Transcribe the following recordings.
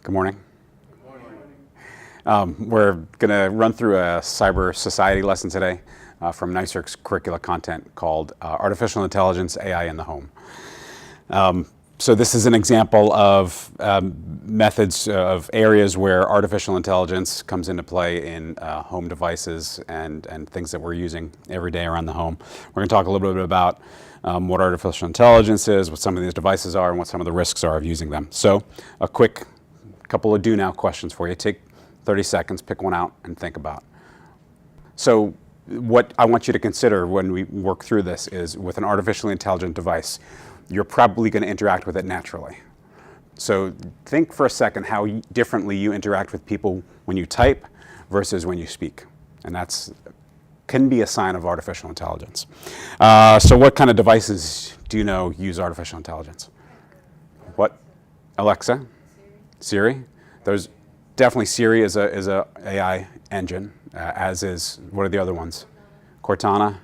Good morning. We're going to run through a cyber society lesson today from NICERC's curricula content called Artificial Intelligence, AI in the Home. So this is an example of methods of areas where artificial intelligence comes into play in home devices and things that we're using every day around the home. We're going to talk a little bit about what artificial intelligence is, what some of these devices are, and what some of the risks are of using them. So a quick couple of do now questions for you. Take 30 seconds, pick one out, and think about. So what I want you to consider when we work through this is with an artificially intelligent device, you're probably going to interact with it naturally. So think for a second how differently you interact with people when you type versus when you speak. And that's can be a sign of artificial intelligence. So what kind of devices do you know use artificial intelligence? What? Alexa? Siri? There's definitely Siri is a AI engine, as is, what are the other ones? Cortana.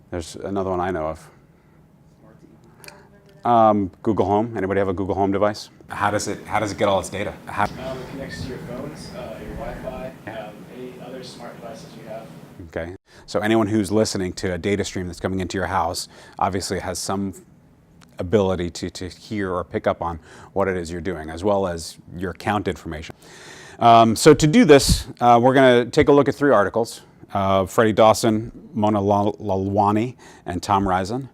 There's another one I know of. Google Home. Anybody have a Google Home device? How does it get all its data? It connects to your phones, your Wi-Fi, any other smart devices you have. Okay. So anyone who's listening to a data stream that's coming into your house obviously has some ability to hear or pick up on what it is you're doing, as well as your account information. So to do this, we're going to take a look at 3 articles. Freddie Dawson, Mona Lalwani, and Tom Risen.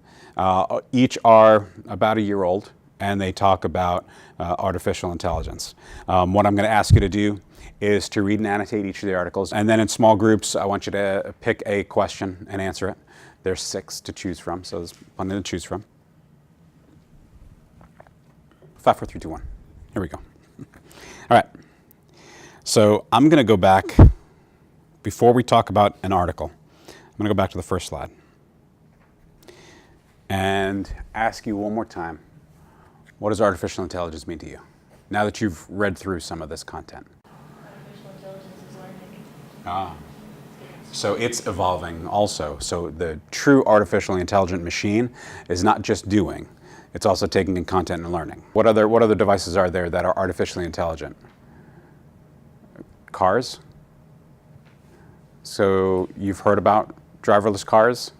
Each are about a year old, and they talk about artificial intelligence. What I'm going to ask you to do is to read and annotate each of the articles, and then in small groups, I want you to pick a question and answer it. There's 6 to choose from, so there's plenty to choose from. 5, 4, 3, 2, 1. Here we go. All right. So I'm going to go back, before we talk about an article, I'm going to go back to the first slide and ask you one more time, what does artificial intelligence mean to you, now that you've read through some of this content? Artificial intelligence is learning. So it's evolving also. So the true artificially intelligent machine is not just doing, it's also taking in content and learning. What other devices are there that are artificially intelligent? Cars. So you've heard about driverless cars.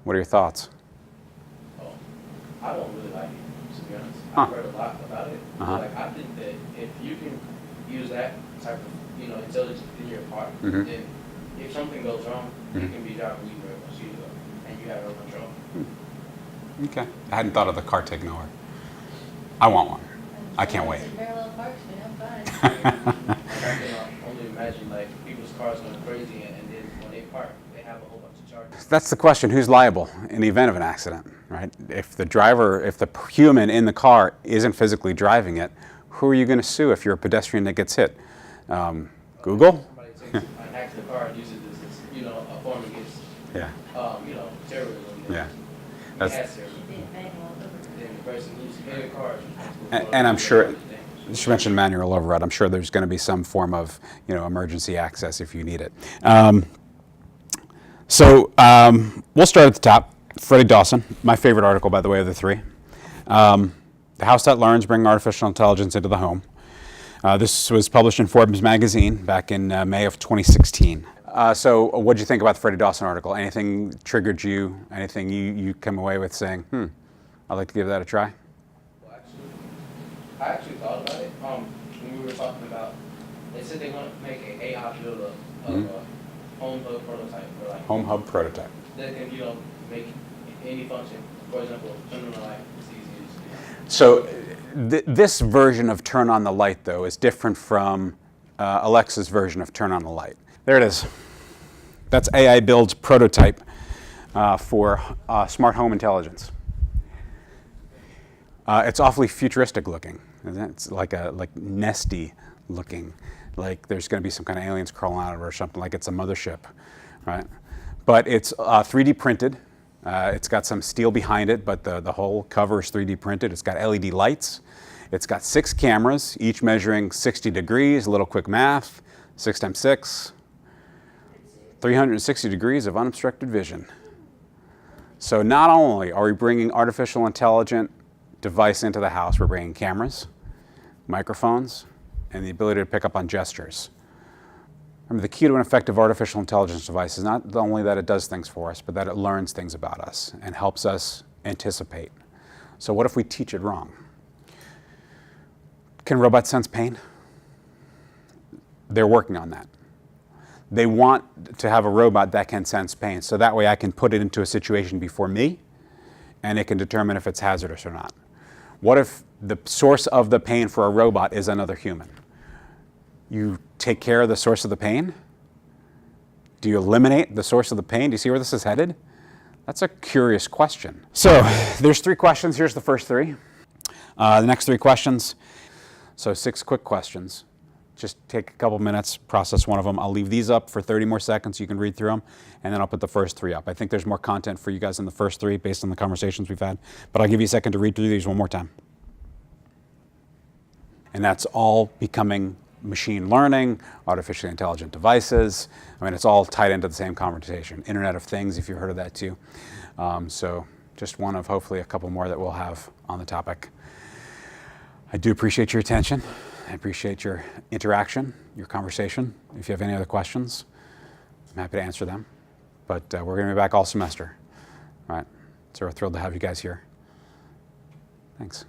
What are your thoughts? Oh, I don't really like it, to be honest. I've heard a lot about it. Like, I think that if you can use that type of intelligence in your car, then if something goes wrong, you can be driving where it wants you to go, and you have no control. Okay. I hadn't thought of the car taking over. I want one. I can't wait. Parallel parks, man, I'm fine. I can only imagine like people's cars going crazy, and then when they park, they have a whole bunch of charges. That's the question. Who's liable in the event of an accident, right? If the human in the car isn't physically driving it, who are you going to sue if you're a pedestrian that gets hit? Google? Somebody takes hacks the car and uses this as a form against terrorism. Yeah. Then the person who's in the car. And I'm sure, she mentioned manual override. I'm sure there's going to be some form of emergency access if you need it. So we'll start at the top. Freddie Dawson, my favorite article, by the way, of the 3. The House That Learns, Bringing Artificial Intelligence into the Home. This was published in Forbes magazine back in May of 2016. So what did you think about the Freddie Dawson article? Anything triggered you? Anything you come away with saying, I'd like to give that a try? Well, I actually thought about it when we were talking about, they said they want to make an AI build of a home hub prototype. Or like Home hub prototype. That can, make any function. For example, turn on the light, it's easy. So this version of turn on the light, though, is different from Alexa's version of turn on the light. There it is. That's AI Build's prototype for smart home intelligence. It's awfully futuristic looking. It's like nesty looking, like there's going to be some kind of aliens crawling out of it or something, like it's a mothership, right? But it's 3D printed. It's got some steel behind it, but the whole cover is 3D printed. It's got LED lights. It's got 6 cameras, each measuring 60 degrees. A little quick math: 6 times 6. 360 degrees of unobstructed vision. So not only are we bringing artificial intelligent device into the house, we're bringing cameras, microphones, and the ability to pick up on gestures. Remember, the key to an effective artificial intelligence device is not only that it does things for us, but that it learns things about us and helps us anticipate. So what if we teach it wrong? Can robots sense pain? They're working on that. They want to have a robot that can sense pain, so that way I can put it into a situation before me, and it can determine if it's hazardous or not. What if the source of the pain for a robot is another human? You take care of the source of the pain? Do you eliminate the source of the pain? Do you see where this is headed? That's a curious question. So there's 3 questions. Here's the first 3. The next 3 questions. So 6 quick questions. Just take a couple minutes, process one of them. I'll leave these up for 30 more seconds so you can read through them, and then I'll put the first 3 up. I think there's more content for you guys in the first 3 based on the conversations we've had, but I'll give you a second to read through these one more time. And that's all becoming machine learning, artificially intelligent devices. I mean, it's all tied into the same conversation. Internet of Things, if you've heard of that too. So just one of hopefully a couple more that we'll have on the topic. I do appreciate your attention. I appreciate your interaction, your conversation. If you have any other questions, I'm happy to answer them. But we're going to be back all semester. All right. So we're thrilled to have you guys here. Thanks.